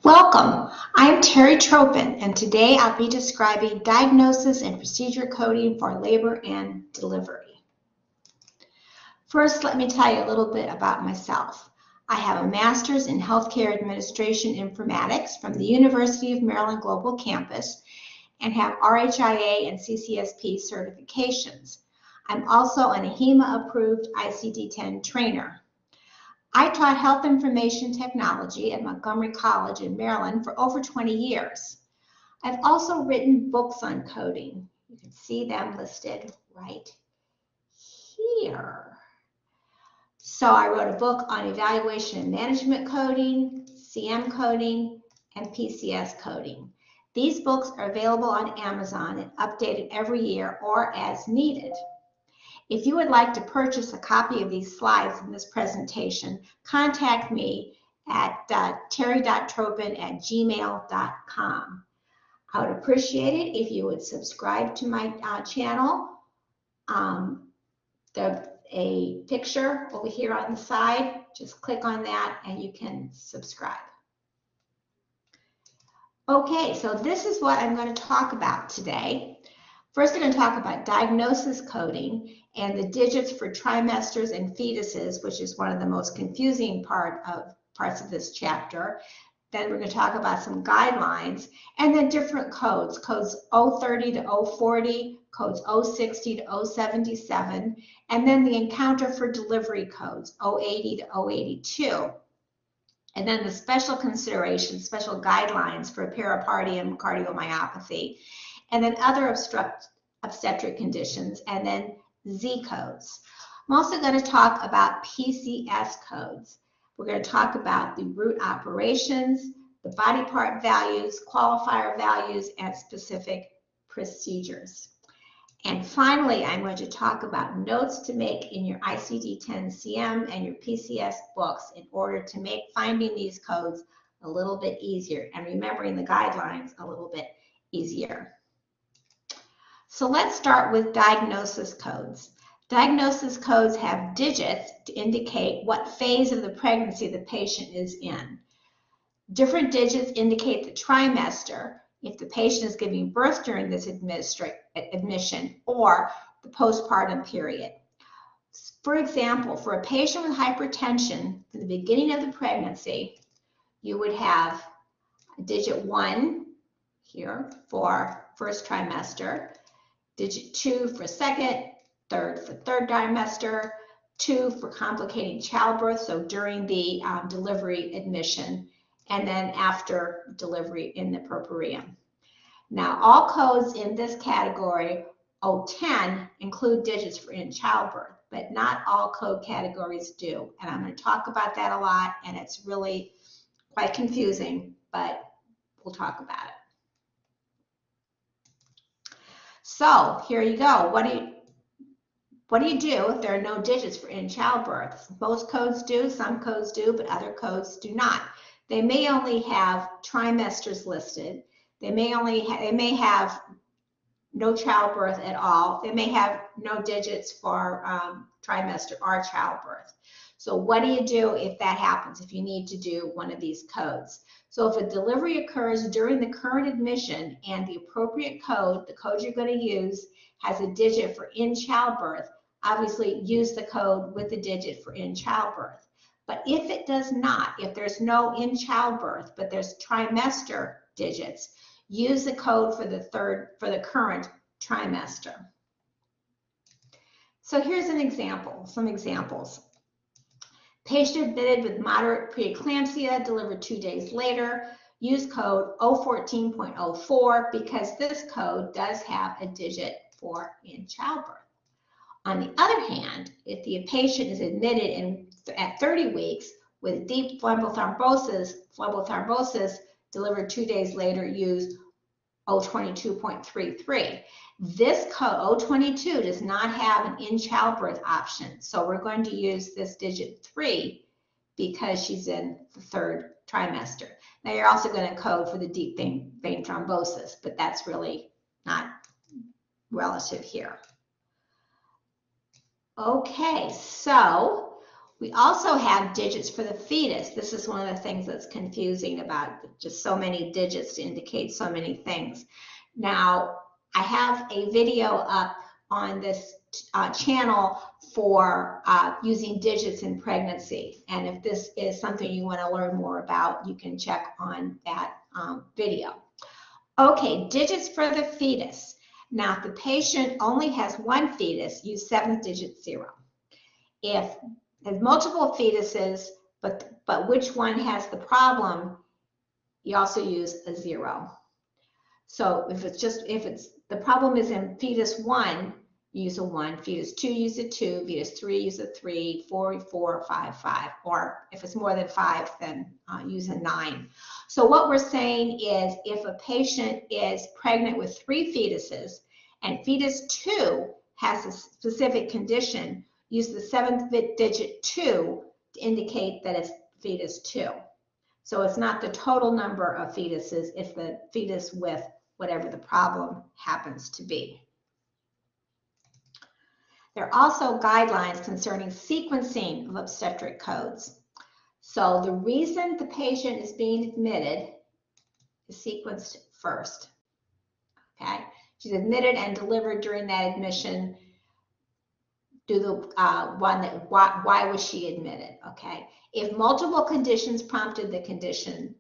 Welcome, I'm Terry Tropin, and today I'll be describing diagnosis and procedure coding for labor and delivery. First, let me tell you a little bit about myself. I have a master's in healthcare administration informatics from the University of Maryland Global Campus and have RHIA and CCSP certifications. I'm also an AHIMA-approved ICD-10 trainer. I taught health information technology at Montgomery College in Maryland for over 20 years. I've also written books on coding. You can see them listed right here. So I wrote a book on evaluation and management coding, CM coding, and PCS coding. These books are available on Amazon and updated every year or as needed. If you would like to purchase a copy of these slides in this presentation, contact me at terry.tropin@gmail.com. I would appreciate it if you would subscribe to my channel. There's a picture over here on the side. Just click on that and you can subscribe. Okay, so this is what I'm going to talk about today. First, I'm going to talk about diagnosis coding and the digits for trimesters and fetuses, which is one of the most confusing parts of this chapter. Then we're going to talk about some guidelines and then different codes, codes 030 to 040, codes 060 to 077, and then the encounter for delivery codes 080 to 082. And then the special considerations, special guidelines for peripartium cardiomyopathy, and then other obstetric conditions, and then Z codes. I'm also going to talk about PCS codes. We're going to talk about the root operations, the body part values, qualifier values, and specific procedures. And finally, I'm going to talk about notes to make in your ICD-10-CM and your PCS books in order to make finding these codes a little bit easier and remembering the guidelines a little bit easier. So let's start with diagnosis codes. Diagnosis codes have digits to indicate what phase of the pregnancy the patient is in. Different digits indicate the trimester, if the patient is giving birth during this admission, or the postpartum period. For example, for a patient with hypertension from the beginning of the pregnancy, you would have digit 1 here for first trimester, digit 2 for second, third for third trimester, 2 for complicating childbirth, so during the delivery admission, and then after delivery in the puerperium. Now, all codes in this category, 010, include digits for in childbirth, but not all code categories do. And I'm going to talk about that a lot, and it's really quite confusing, but we'll talk about it. So here you go. What do you do if there are no digits for in childbirth? Most codes do, some codes do, but other codes do not. They may only have trimesters listed. They may have no childbirth at all. They may have no digits for trimester or childbirth. So what do you do if that happens, if you need to do one of these codes? So if a delivery occurs during the current admission and the appropriate code, the code you're going to use, has a digit for in childbirth, obviously use the code with the digit for in childbirth. But if it does not, if there's no in childbirth, but there's trimester digits, use the code for the current trimester. So here's an example, some examples. Patient admitted with moderate preeclampsia, delivered 2 days later. Use code 014.04 because this code does have a digit for in childbirth. On the other hand, if the patient is admitted at 30 weeks with deep phlebital thrombosis, delivered 2 days later, use 022.33. This code, 022, does not have an in childbirth option. So we're going to use this digit 3 because she's in the third trimester. Now you're also going to code for the deep vein thrombosis, but that's really not relative here. Okay, so We also have digits for the fetus. This is one of the things that's confusing about just so many digits to indicate so many things. Now, I have a video up on this channel for using digits in pregnancy. And if this is something you want to learn more about, you can check on that video. Okay, digits for the fetus. Now, if the patient only has one fetus, use 7th digit 0. If there's multiple fetuses, but which one has the problem, you also use a 0. So if the problem is in fetus 1, use a 1, fetus 2, use a 2, fetus 3, use a 3, 4, 4, 5, 5, or if it's more than 5, then use a 9. So what we're saying is if a patient is pregnant with 3 fetuses and fetus 2 has a specific condition, use the 7th digit 2 to indicate that it's fetus 2. So it's not the total number of fetuses, it's the fetus with whatever the problem happens to be. There are also guidelines concerning sequencing of obstetric codes. So the reason the patient is being admitted is sequenced first. Okay, she's admitted and delivered during that admission. Do the one that why was she admitted? Okay, if multiple conditions prompted the admission,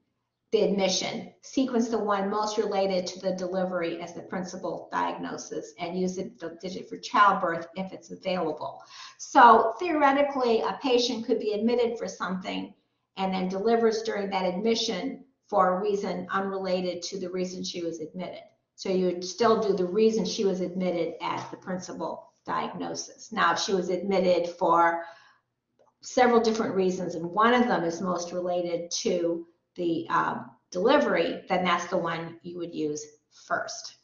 sequence the one most related to the delivery as the principal diagnosis and use the digit for childbirth if it's available. So theoretically, a patient could be admitted for something and then delivers during that admission for a reason unrelated to the reason she was admitted. So you would still do the reason she was admitted as the principal diagnosis. Now, if she was admitted for several different reasons and one of them is most related to the delivery, then that's the one you would use first.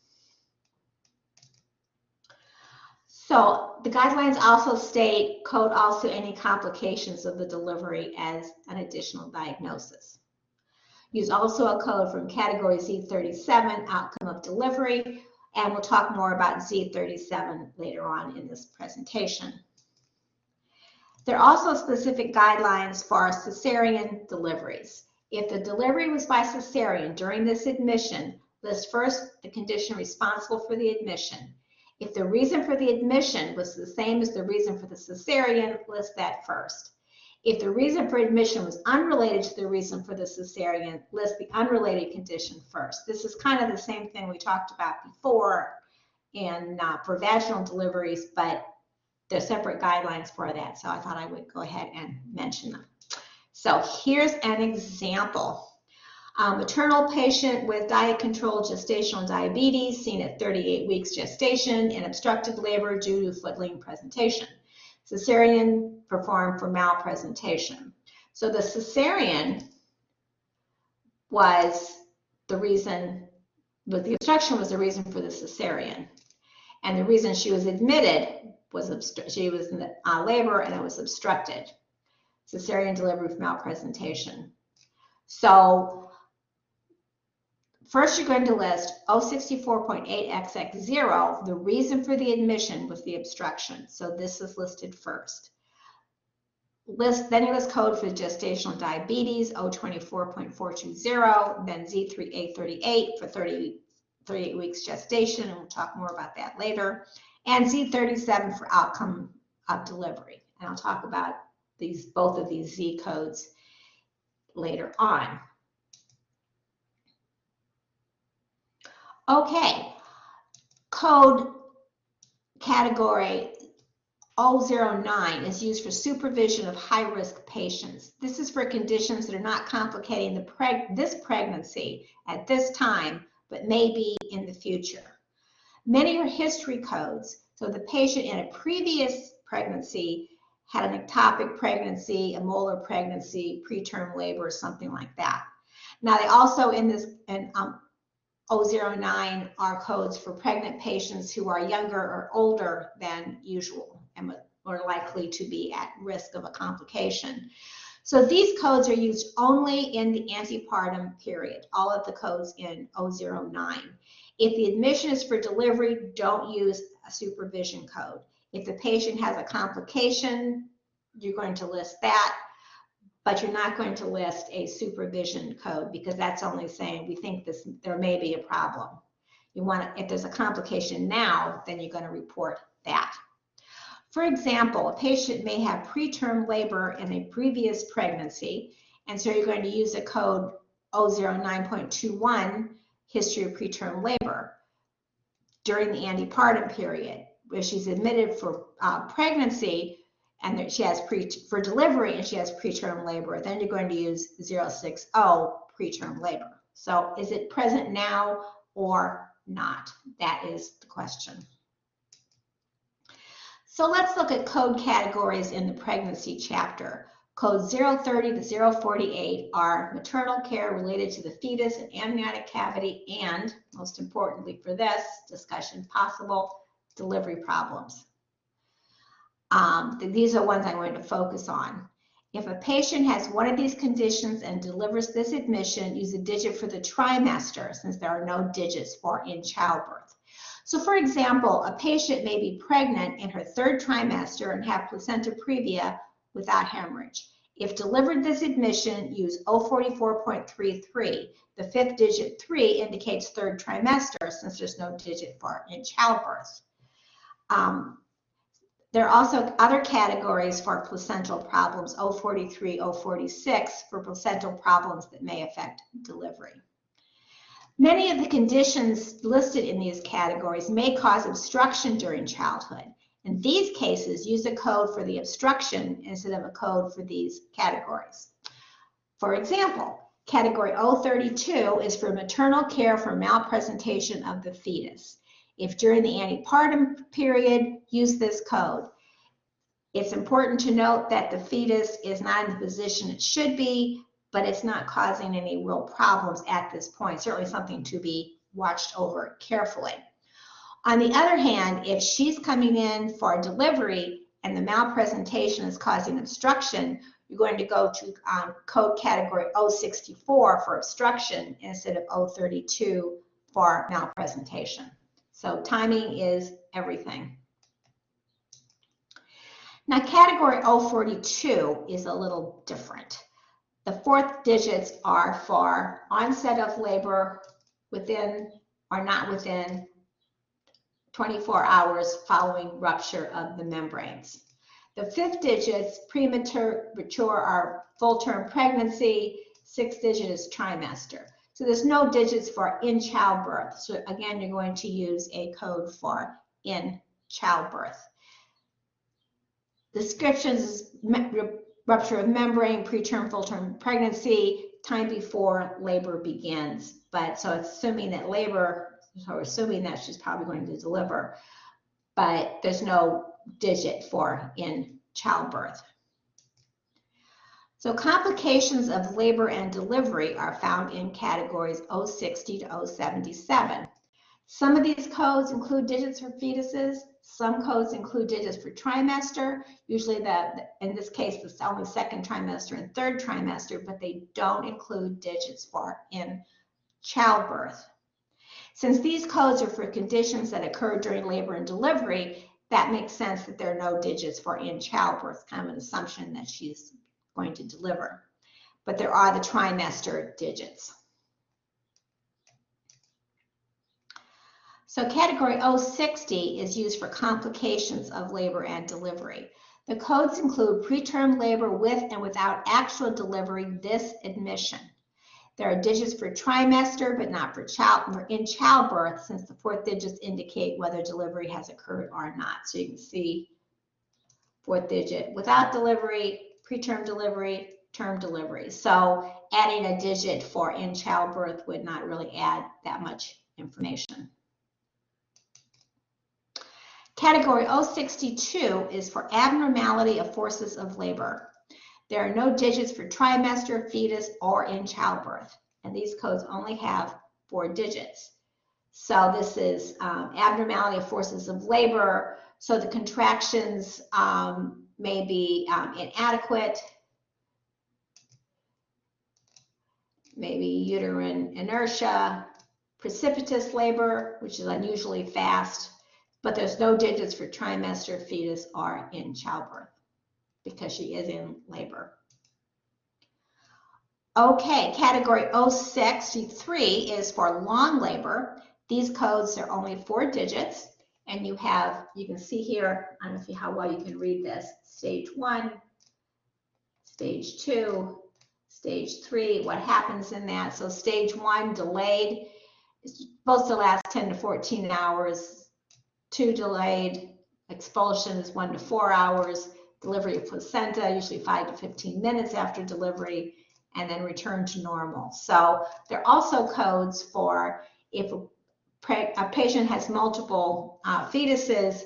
So the guidelines also state, code also any complications of the delivery as an additional diagnosis. Use also a code from category Z37, outcome of delivery, and we'll talk more about Z37 later on in this presentation. There are also specific guidelines for cesarean deliveries. If the delivery was by cesarean during this admission, list first the condition responsible for the admission. If the reason for the admission was the same as the reason for the cesarean, list that first. If the reason for admission was unrelated to the reason for the cesarean, list the unrelated condition first. This is kind of the same thing we talked about before for vaginal deliveries, but there's separate guidelines for that, so I thought I would go ahead and mention them. So here's an example. Maternal patient with diet-controlled gestational diabetes seen at 38 weeks gestation and obstructed labor due to footling presentation. Cesarean performed for malpresentation. So the cesarean was the reason, but the obstruction was the reason for the cesarean. And the reason she was admitted was she was in labor and it was obstructed. Cesarean delivery with malpresentation. So first you're going to list 064.8XX0. The reason for the admission was the obstruction. So this is listed first. Then you list code for gestational diabetes, 024.420, then Z3838 for 38 weeks gestation, and we'll talk more about that later, and Z37 for outcome of delivery. And I'll talk about both of these Z codes later on. Okay, code category 009 is used for supervision of high-risk patients. This is for conditions that are not complicating this pregnancy at this time, but may be in the future. Many are history codes, so the patient in a previous pregnancy had an ectopic pregnancy, a molar pregnancy, preterm labor, something like that. Now they also in 009 are codes for pregnant patients who are younger or older than usual and more likely to be at risk of a complication. So these codes are used only in the antepartum period, all of the codes in 009. If the admission is for delivery, don't use a supervision code. If the patient has a complication you're going to list that, but you're not going to list a supervision code because that's only saying we think there may be a problem. You want to, if there's a complication now, then you're going to report that. For example, a patient may have preterm labor in a previous pregnancy, and so you're going to use a code 009.21, history of preterm labor, during the antepartum period. If she's admitted for pregnancy and that she has for delivery and she has preterm labor, then you're going to use 060 preterm labor. So is it present now or not? That is the question. So let's look at code categories in the pregnancy chapter. Codes 030 to 048 are maternal care related to the fetus and amniotic cavity, and most importantly for this discussion, possible delivery problems. These are ones I'm going to focus on. If a patient has one of these conditions and delivers this admission, use a digit for the trimester since there are no digits for in childbirth. So for example, a patient may be pregnant in her 3rd trimester and have placenta previa without hemorrhage. If delivered this admission, use 044.33. The 5th digit 3 indicates 3rd trimester since there's no digit for in childbirth. There are also other categories for placental problems, 043, 046 for placental problems that may affect delivery. Many of the conditions listed in these categories may cause obstruction during childhood. In these cases, use a code for the obstruction instead of a code for these categories. For example, category 032 is for maternal care for malpresentation of the fetus. If during the antepartum period, use this code. It's important to note that the fetus is not in the position it should be, but it's not causing any real problems at this point. Certainly something to be watched over carefully. On the other hand, if she's coming in for delivery and the malpresentation is causing obstruction, you're going to go to code category 064 for obstruction instead of 032 for malpresentation. So timing is everything. Now category 042 is a little different. The 4th digits are for onset of labor within or not within 24 hours following rupture of the membranes. The 5th digits, premature or full-term pregnancy. 6th digit is trimester. So there's no digits for in childbirth. So again, you're going to use a code for in childbirth. Descriptions, rupture of membrane, preterm, full-term pregnancy, time before labor begins. But so it's assuming that labor, so we're assuming that she's probably going to deliver, but there's no digit for in childbirth. So complications of labor and delivery are found in categories 060 to 077. Some of these codes include digits for fetuses. Some codes include digits for trimester. Usually in this case, it's only 2nd trimester and 3rd trimester, but they don't include digits for in childbirth. Since these codes are for conditions that occur during labor and delivery, that makes sense that there are no digits for in childbirth, kind of an assumption that she's going to deliver. But there are the trimester digits. So category 060 is used for complications of labor and delivery. The codes include preterm labor with and without actual delivery, this admission. There are digits for trimester, but not for in childbirth, since the 4th digits indicate whether delivery has occurred or not. So you can see 4th digit without delivery, preterm delivery, term delivery. So adding a digit for in childbirth would not really add that much information. Category 062 is for abnormality of forces of labor. There are no digits for trimester, fetus, or in childbirth, and these codes only have 4 digits. So this is abnormality of forces of labor. So the contractions may be inadequate, maybe uterine inertia, precipitous labor, which is unusually fast, but there's no digits for trimester, fetus, or in childbirth. because she is in labor. Okay, category 063 is for long labor. These codes are only 4 digits, and you can see here, I don't know how well you can read this, stage 1, stage 2, stage 3, what happens in that. So stage 1, delayed, is supposed to last 10 to 14 hours. 2, delayed, expulsion is 1 to 4 hours. Delivery of placenta, usually 5 to 15 minutes after delivery, and then return to normal. So there are also codes for if a patient has multiple fetuses,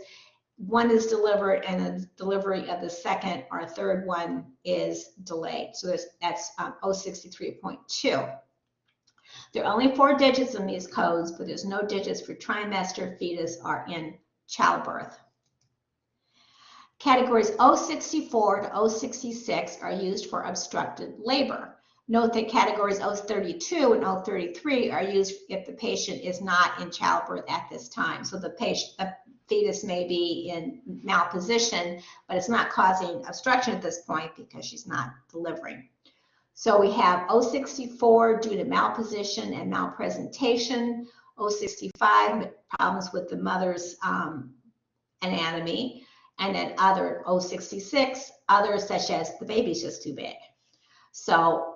one is delivered and the delivery of the second or third one is delayed. So that's 063.2. There are only 4 digits in these codes, but there's no digits for trimester, fetus, or in childbirth. Categories 064 to 066 are used for obstructed labor. Note that categories 032 and 033 are used if the patient is not in childbirth at this time. So the fetus may be in malposition, but it's not causing obstruction at this point because she's not delivering. So we have 064 due to malposition and malpresentation, 065 problems with the mother's anatomy, and then other 066, others such as the baby's just too big. So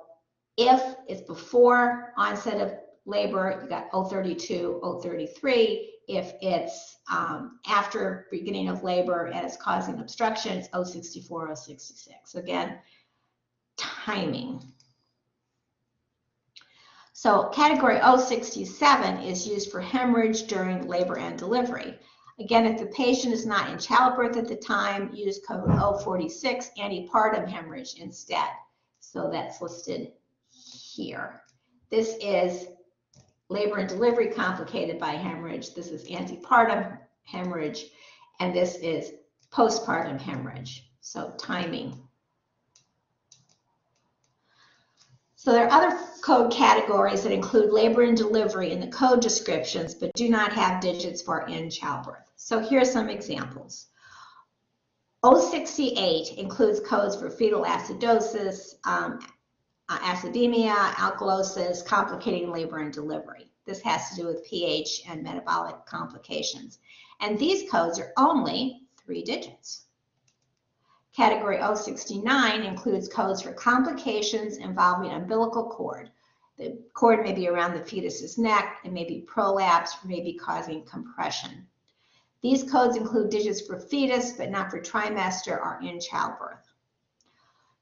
if it's before onset of labor, you got 032, 033. If it's after beginning of labor and it's causing obstruction, it's 064, 066. Again, timing. So category 067 is used for hemorrhage during labor and delivery. Again, if the patient is not in childbirth at the time, use code 046, antepartum hemorrhage instead. So that's listed here. This is labor and delivery complicated by hemorrhage. This is antepartum hemorrhage, and this is postpartum hemorrhage. So timing. So there are other code categories that include labor and delivery in the code descriptions, but do not have digits for in childbirth. So here are some examples. 068 includes codes for fetal acidosis, acidemia, alkalosis, complicating labor and delivery. This has to do with pH and metabolic complications. And these codes are only 3 digits. Category 069 includes codes for complications involving umbilical cord. The cord may be around the fetus's neck, it may be prolapsed, or may be causing compression. These codes include digits for fetus, but not for trimester or in childbirth.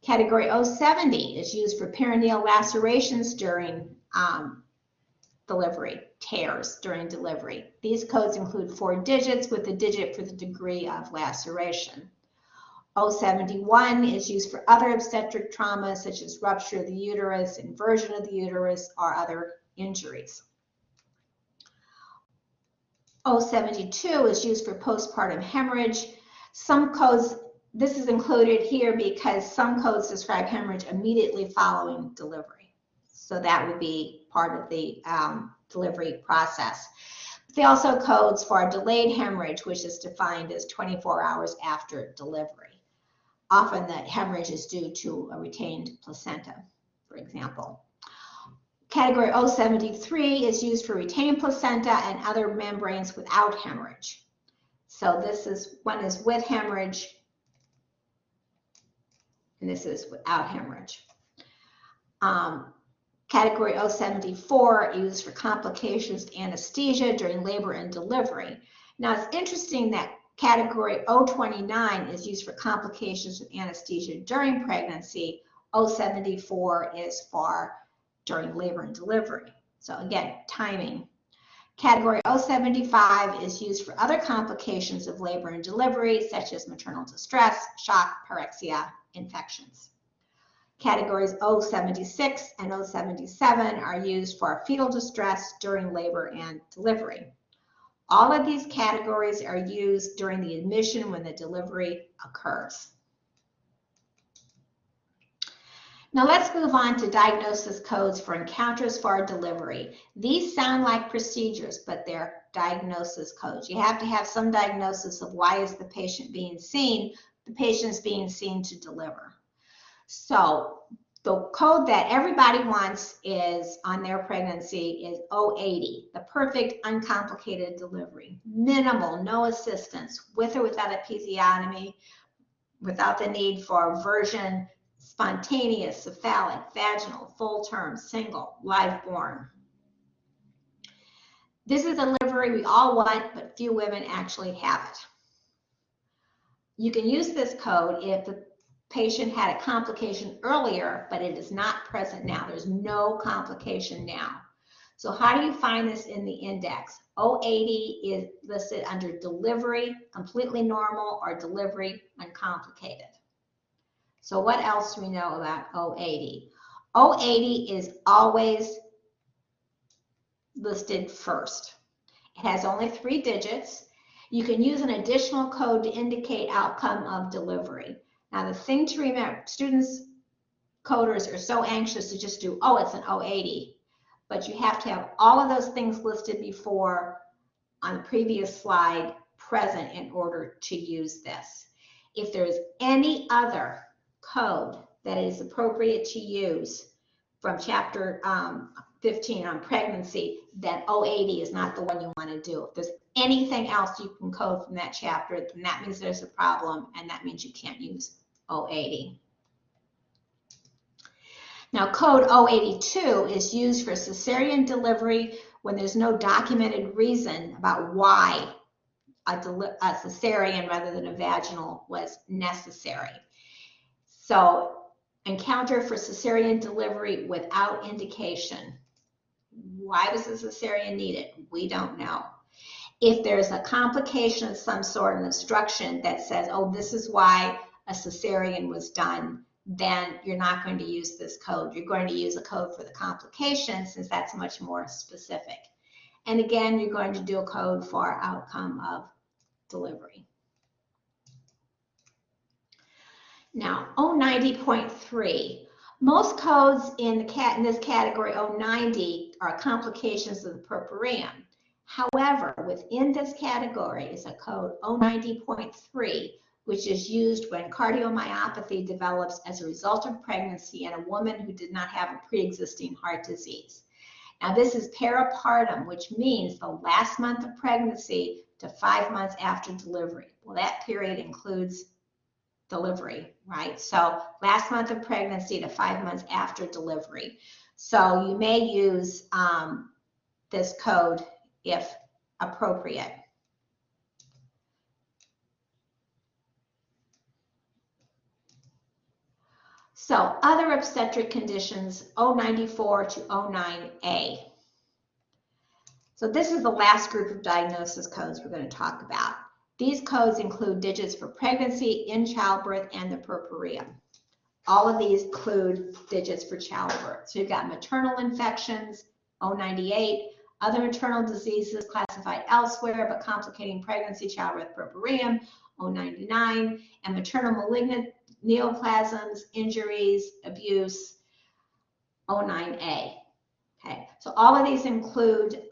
Category 070 is used for perineal lacerations during delivery, tears during delivery. These codes include 4 digits with a digit for the degree of laceration. 071 is used for other obstetric traumas such as rupture of the uterus, inversion of the uterus, or other injuries. 072 is used for postpartum hemorrhage. Some codes, this is included here because some codes describe hemorrhage immediately following delivery. So that would be part of the delivery process. They also codes for delayed hemorrhage, which is defined as 24 hours after delivery. Often the hemorrhage is due to a retained placenta, for example. Category 073 is used for retained placenta and other membranes without hemorrhage. So this is, one is with hemorrhage, and this is without hemorrhage. Category 074 used for complications with anesthesia during labor and delivery. Now it's interesting that category 029 is used for complications with anesthesia during pregnancy. 074 is for during labor and delivery. So again, timing. Category 075 is used for other complications of labor and delivery, such as maternal distress, shock, pyrexia, infections. Categories 076 and 077 are used for fetal distress during labor and delivery. All of these categories are used during the admission when the delivery occurs. Now let's move on to diagnosis codes for encounters for delivery. These sound like procedures, but they're diagnosis codes. You have to have some diagnosis of why is the patient being seen the patient is being seen to deliver. So the code that everybody wants is on their pregnancy is 080, the perfect uncomplicated delivery. Minimal, no assistance, with or without a episiotomy, without the need for version, spontaneous, cephalic, vaginal, full term, single, live born. This is a delivery we all want, but few women actually have it. You can use this code if the patient had a complication earlier, but it is not present now. There's no complication now. So how do you find this in the index? 080 is listed under delivery, completely normal, or delivery uncomplicated. So what else do we know about 080? 080 is always listed first. It has only 3 digits. You can use an additional code to indicate outcome of delivery. Now the thing to remember, students, coders are so anxious to just do, oh, it's an 080, but you have to have all of those things listed before on the previous slide present in order to use this. If there's any other code that is appropriate to use from chapter 15 on pregnancy, then 080 is not the one you want to do. If there's anything else you can code from that chapter, then that means there's a problem, and that means you can't use 080. Now, code 082 is used for cesarean delivery when there's no documented reason about why a cesarean rather than a vaginal was necessary. So, encounter for cesarean delivery without indication. Why was the cesarean needed? We don't know. If there's a complication of some sort, an instruction that says, oh, this is why a cesarean was done, then you're not going to use this code. You're going to use a code for the complication since that's much more specific. And again, you're going to do a code for outcome of delivery. Now, 090.3. Most codes in this category 090 are complications of the puerperium. However, within this category is a code 090.3, which is used when cardiomyopathy develops as a result of pregnancy in a woman who did not have a pre-existing heart disease. Now, this is peripartum, which means the last month of pregnancy to 5 months after delivery. Well, that period includes delivery, right? So last month of pregnancy to 5 months after delivery. So you may use this code if appropriate. So other obstetric conditions, 094 to 09A. So this is the last group of diagnosis codes we're going to talk about. These codes include digits for pregnancy, in childbirth, and the puerperium. All of these include digits for childbirth. So you've got maternal infections, 098, other maternal diseases classified elsewhere but complicating pregnancy, childbirth, puerperium, 099, and maternal malignant neoplasms, injuries, abuse, 09A. Okay, so all of these include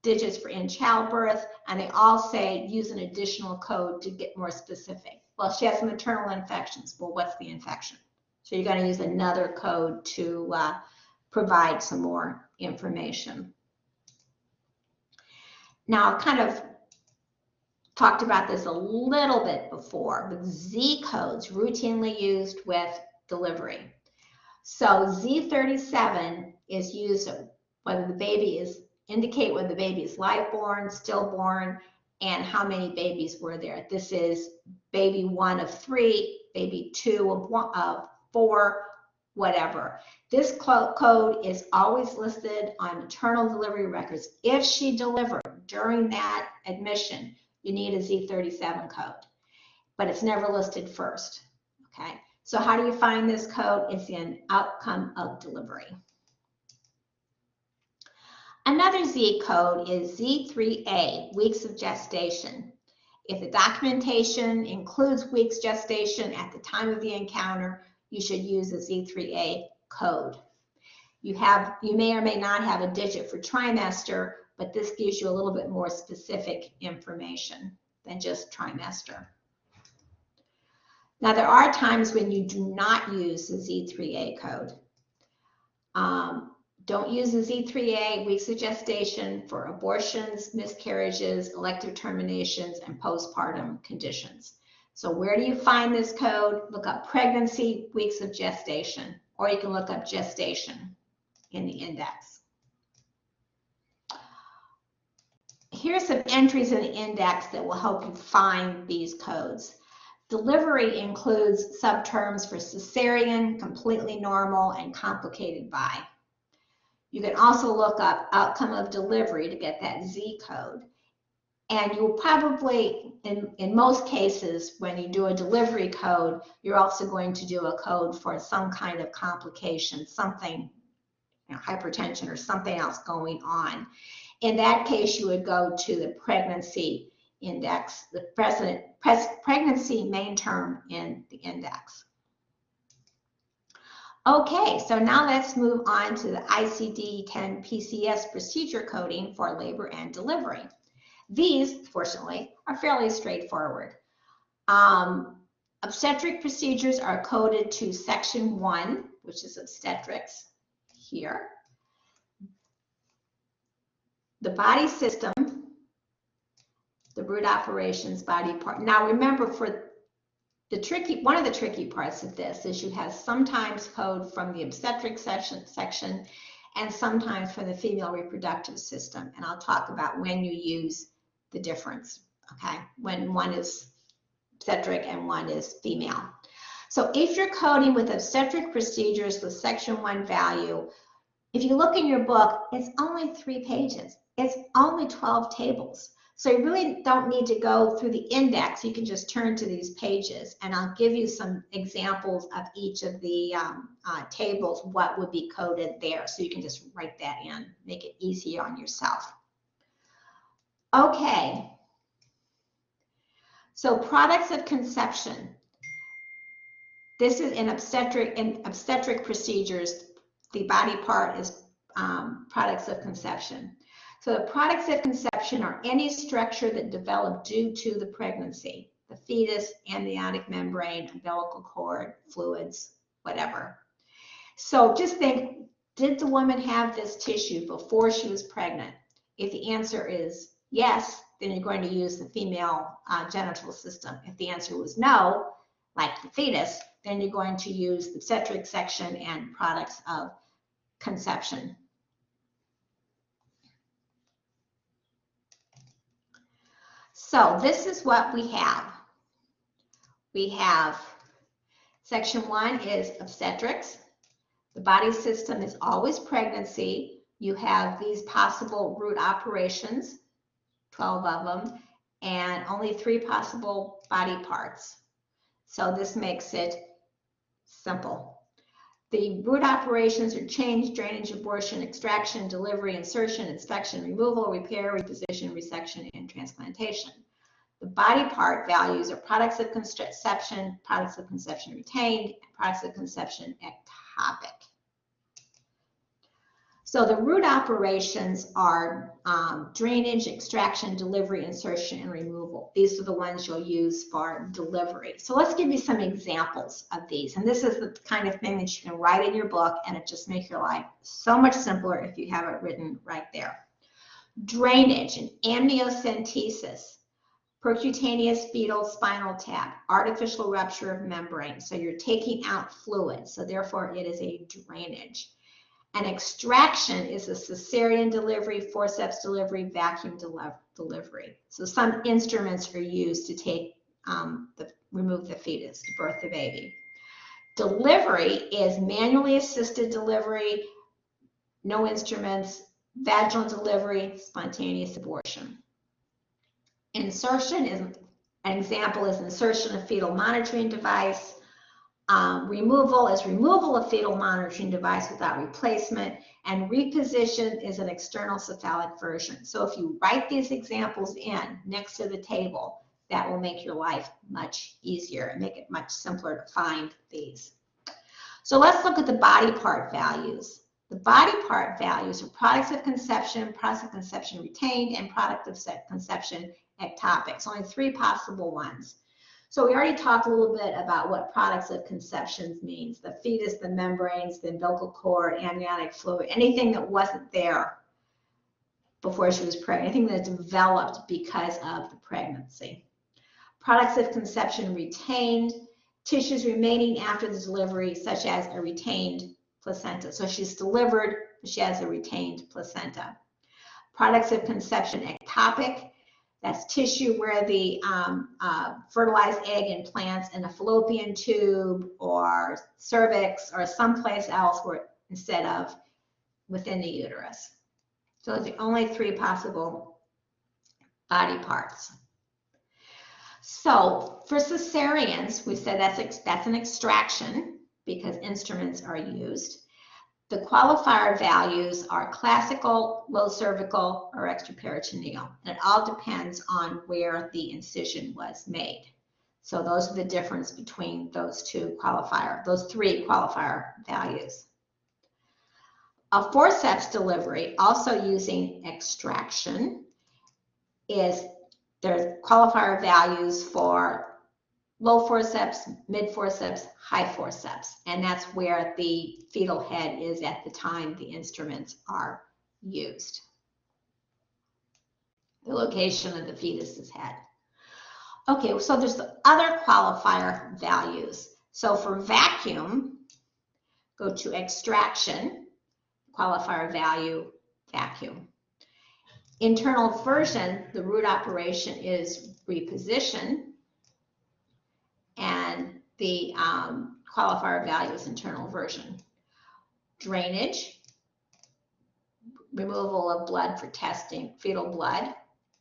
digits for in childbirth, and they all say use an additional code to get more specific. Well, she has maternal infections. Well, what's the infection? So you're going to use another code to provide some more information. Now, I've kind of talked about this a little bit before, but Z codes routinely used with delivery. So Z37 is used whether the baby is indicate whether the baby is live born, stillborn, and how many babies were there. This is baby 1 of 3, baby 2 of 4, whatever. This code is always listed on maternal delivery records. If she delivered during that admission, you need a Z37 code, but it's never listed first. Okay, so how do you find this code? It's in outcome of delivery. Another Z code is Z3A, weeks of gestation. If the documentation includes weeks gestation at the time of the encounter, you should use a Z3A code. You may or may not have a digit for trimester, but this gives you a little bit more specific information than just trimester. Now, there are times when you do not use the Z3A code. Don't use the Z3A, weeks of gestation, for abortions, miscarriages, elective terminations, and postpartum conditions. So where do you find this code? Look up pregnancy, weeks of gestation, or you can look up gestation in the index. Here's some entries in the index that will help you find these codes. Delivery includes subterms for cesarean, completely normal, and complicated by. You can also look up outcome of delivery to get that Z code. And you'll probably, in most cases, when you do a delivery code, you're also going to do a code for some kind of complication, something, hypertension or something else going on. In that case, you would go to the pregnancy index, the pregnancy main term in the index. Okay, so now let's move on to the ICD-10-PCS procedure coding for labor and delivery. These, fortunately, are fairly straightforward. Obstetric procedures are coded to section 1, which is obstetrics, here. The body system, the root operations body part. Now remember, for one of the tricky parts of this is you have sometimes code from the obstetric section and sometimes from the female reproductive system. And I'll talk about when you use the difference, okay? When one is obstetric and one is female. So if you're coding with obstetric procedures with section 1 value, if you look in your book, it's only 3 pages. It's only 12 tables. So you really don't need to go through the index. You can just turn to these pages, and I'll give you some examples of each of the tables, what would be coded there. So you can just write that in, make it easier on yourself. Okay. So products of conception. This is in obstetric procedures. The body part is products of conception. So the products of conception are any structure that developed due to the pregnancy, the fetus, amniotic membrane, umbilical cord, fluids, whatever. So just think, did the woman have this tissue before she was pregnant? If the answer is yes, then you're going to use the female genital system. If the answer was no, like the fetus, then you're going to use the obstetric section and products of conception. So this is what we have. We have section 1 is obstetrics. The body system is always pregnancy. You have these possible root operations, 12 of them, and only 3 possible body parts. So this makes it simple. The root operations are change, drainage, abortion, extraction, delivery, insertion, inspection, removal, repair, reposition, resection, and transplantation. The body part values are products of conception retained, and products of conception ectopic. So the root operations are drainage, extraction, delivery, insertion, and removal. These are the ones you'll use for delivery. So let's give you some examples of these. And this is the kind of thing that you can write in your book, and it just makes your life so much simpler if you have it written right there. Drainage and amniocentesis, percutaneous fetal spinal tap, artificial rupture of membrane. So you're taking out fluid, so therefore it is a drainage. An extraction is a cesarean delivery, forceps delivery, vacuum delivery. So some instruments are used to take remove the fetus, to birth the baby. Delivery is manually assisted delivery, no instruments, vaginal delivery, spontaneous abortion. Insertion is, an example is insertion of fetal monitoring device. Removal is removal of fetal monitoring device without replacement, and reposition is an external cephalic version. So if you write these examples in next to the table, that will make your life much easier and make it much simpler to find these. So let's look at the body part values. The body part values are products of conception retained, and product of conception ectopic. So only 3 possible ones. So we already talked a little bit about what products of conception means. The fetus, the membranes, the umbilical cord, amniotic fluid, anything that wasn't there before she was pregnant, anything that developed because of the pregnancy. Products of conception retained, tissues remaining after the delivery, such as a retained placenta. So she's delivered, she has a retained placenta. Products of conception ectopic, that's tissue where the fertilized egg implants in a fallopian tube or cervix or someplace else where, instead of within the uterus. So those are the only three possible body parts. So for cesareans, we said that's an extraction because instruments are used. The qualifier values are classical, low cervical, or extraperitoneal. And it all depends on where the incision was made. So those are the difference between those three qualifier values. A forceps delivery, also using extraction, there's qualifier values for low forceps, mid forceps, high forceps, and that's where the fetal head is at the time the instruments are used. The location of the fetus's head. Okay, so there's the other qualifier values. So for vacuum, go to extraction, qualifier value, vacuum. Internal version, the root operation is reposition, and the qualifier value is internal version. Drainage, removal of blood for testing fetal blood,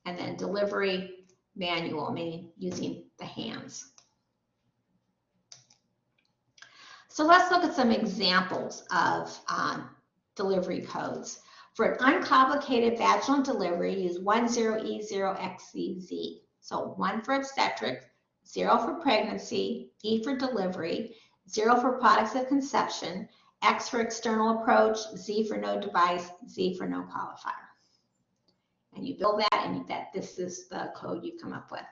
and then delivery manual, meaning using the hands. So let's look at some examples of delivery codes. For an uncomplicated vaginal delivery, use 10E0XCZ. So 1 for obstetric, 0 for pregnancy, E for delivery, 0 for products of conception, X for external approach, Z for no device, Z for no qualifier. And you build that, and this is the code you come up with.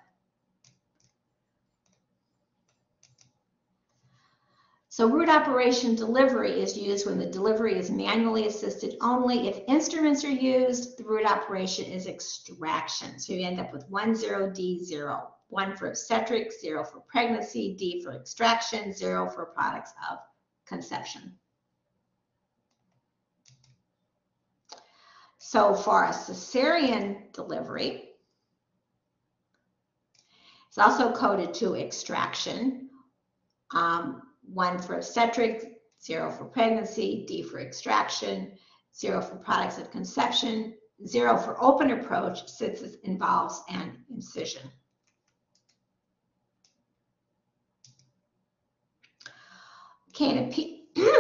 So root operation delivery is used when the delivery is manually assisted only. If instruments are used, the root operation is extraction. So you end up with 10D0. 1 for obstetric, 0 for pregnancy, D for extraction, 0 for products of conception. So for a cesarean delivery, it's also coded to extraction. 1 for obstetric, 0 for pregnancy, D for extraction, 0 for products of conception, 0 for open approach since it involves an incision. Okay, and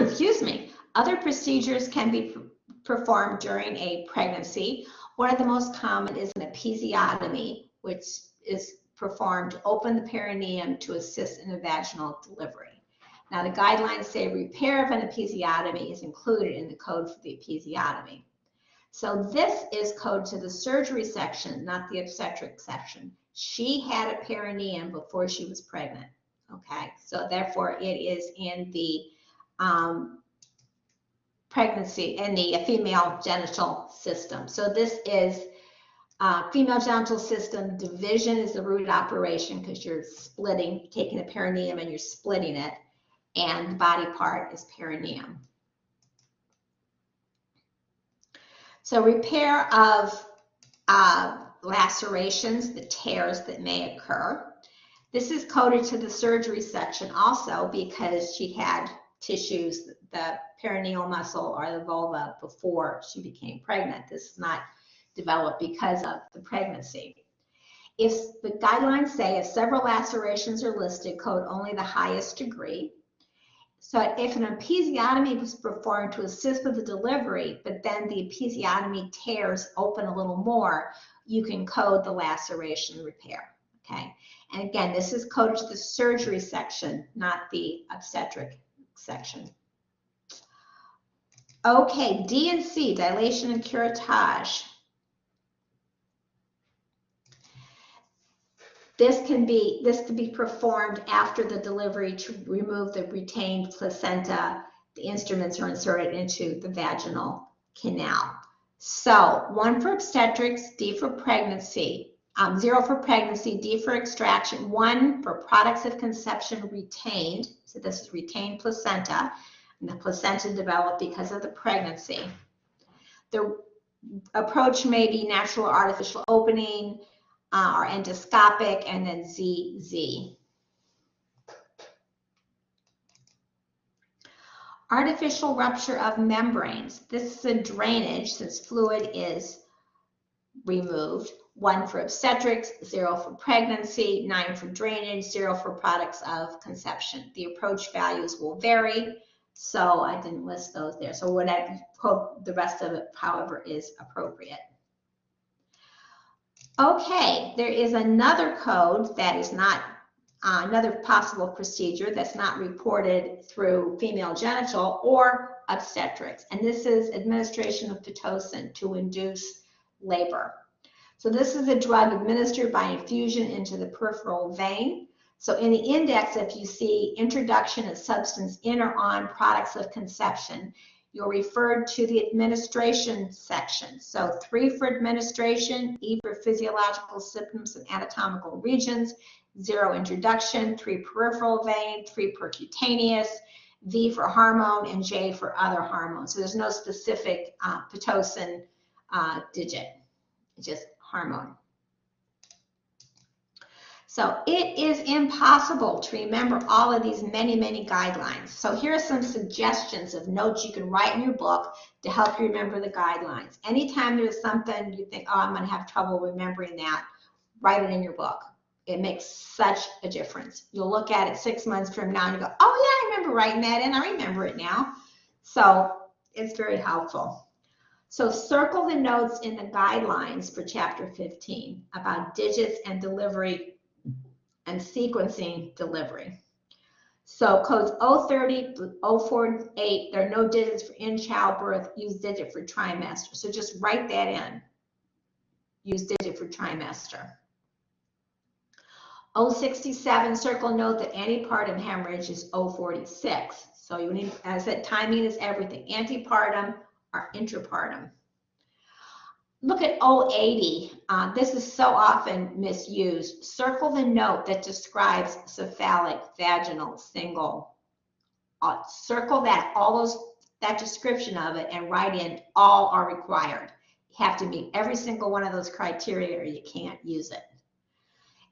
excuse me. Other procedures can be performed during a pregnancy. One of the most common is an episiotomy, which is performed to open the perineum to assist in a vaginal delivery. Now, the guidelines say repair of an episiotomy is included in the code for the episiotomy. So this is code to the surgery section, not the obstetric section. She had a perineum before she was pregnant. Okay, so therefore it is in the pregnancy, in the female genital system. So this is female genital system division is the root operation because you're splitting, taking the perineum and you're splitting it, and the body part is perineum. So repair of lacerations, the tears that may occur. This is coded to the surgery section also because she had tissues, the perineal muscle or the vulva before she became pregnant. This is not developed because of the pregnancy. If the guidelines say if several lacerations are listed, code only the highest degree. So if an episiotomy was performed to assist with the delivery, but then the episiotomy tears open a little more, you can code the laceration repair. Okay, and again, this is coded to the surgery section, not the obstetric section. Okay, D and C, dilation and curettage. This can be performed after the delivery to remove the retained placenta. The instruments are inserted into the vaginal canal. So 1 for obstetrics, D for pregnancy, 0 for pregnancy, D for extraction, 1 for products of conception retained. So this is retained placenta, and the placenta developed because of the pregnancy. The approach may be natural or artificial opening, or endoscopic, and then ZZ. Artificial rupture of membranes. This is a drainage since fluid is removed. 1 for obstetrics, 0 for pregnancy, 9 for drainage, 0 for products of conception. The approach values will vary, so I didn't list those there. So what I quote, the rest of it, however, is appropriate. Okay, there is another code that is not, another possible procedure that's not reported through female genital or obstetrics, and this is administration of Pitocin to induce labor. So this is a drug administered by infusion into the peripheral vein. So in the index, if you see introduction of substance in or on products of conception, you'll refer to the administration section. So 3 for administration, E for physiological symptoms and anatomical regions, 0 introduction, 3 peripheral vein, 3 percutaneous, V for hormone, and J for other hormones. So there's no specific Pitocin digit, it's just hormone. So it is impossible to remember all of these many guidelines. So here are some suggestions of notes you can write in your book to help you remember the guidelines. Anytime there's something you think, oh, I'm going to have trouble remembering that, write it in your book. It makes such a difference. You'll look at it 6 months from now and you go, oh yeah, I remember writing that in. I remember it now. So it's very helpful. So circle the notes in the guidelines for chapter 15 about digits and delivery and sequencing delivery. So codes 030, 048, there are no digits for in childbirth, use digit for trimester. So just write that in. Use digit for trimester. 067, circle note that antepartum hemorrhage is 046. So you need, as I said, timing is everything. Antepartum or intrapartum. Look at 080. This is so often misused. Circle the note that describes cephalic, vaginal, single. Circle that, that description of it, and write in all are required. You have to meet every single one of those criteria or you can't use it.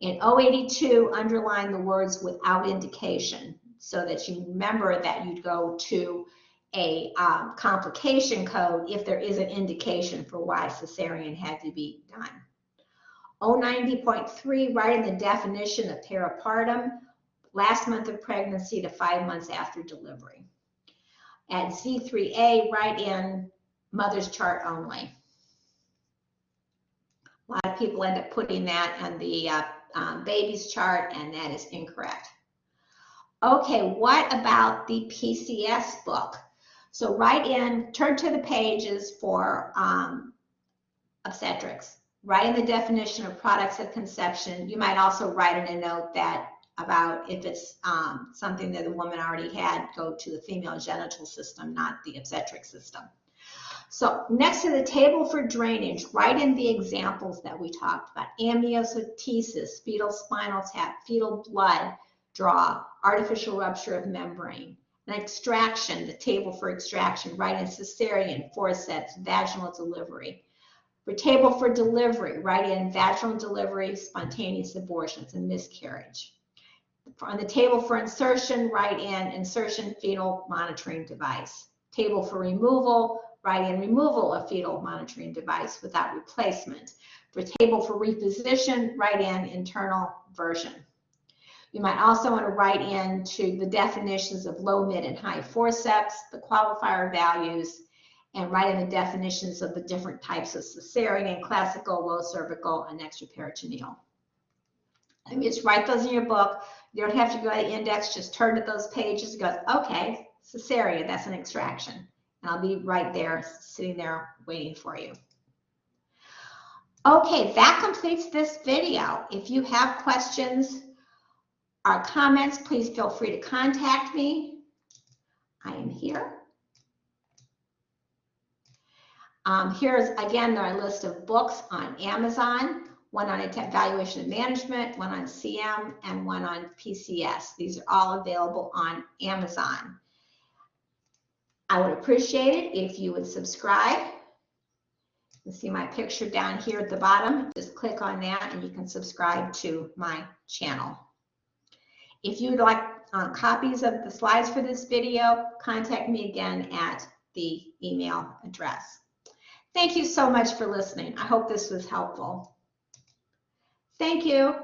In 082, underline the words without indication so that you remember that you'd go to a complication code if there is an indication for why cesarean had to be done. 090.3, write in the definition of peripartum, last month of pregnancy to 5 months after delivery. At Z3A, write in mother's chart only. A lot of people end up putting that on the baby's chart, and that is incorrect. Okay, what about the PCS book? So write in, turn to the pages for obstetrics. Write in the definition of products of conception. You might also write in a note that about if it's something that the woman already had, go to the female genital system, not the obstetric system. So next to the table for drainage, write in the examples that we talked about. Amniocentesis, fetal spinal tap, fetal blood draw, artificial rupture of membrane. And extraction, the table for extraction, write in cesarean, forceps, vaginal delivery. For table for delivery, write in vaginal delivery, spontaneous abortions, and miscarriage. On the table for insertion, write in insertion fetal monitoring device. Table for removal, write in removal of fetal monitoring device without replacement. For table for reposition, write in internal version. You might also want to write into the definitions of low, mid, and high forceps, the qualifier values, and write in the definitions of the different types of cesarean, classical, low cervical, and extraperitoneal. Let me just write those in your book. You don't have to go to the index, just turn to those pages and go, okay, cesarean, that's an extraction. And I'll be right there, sitting there waiting for you. Okay, that completes this video. If you have questions or comments, please feel free to contact me. I am here. Here's again our list of books on Amazon, one on evaluation and management, one on CM, and one on PCS. These are all available on Amazon. I would appreciate it if you would subscribe. You see my picture down here at the bottom. Just click on that and you can subscribe to my channel. If you'd like copies of the slides for this video, contact me again at the email address. Thank you so much for listening. I hope this was helpful. Thank you.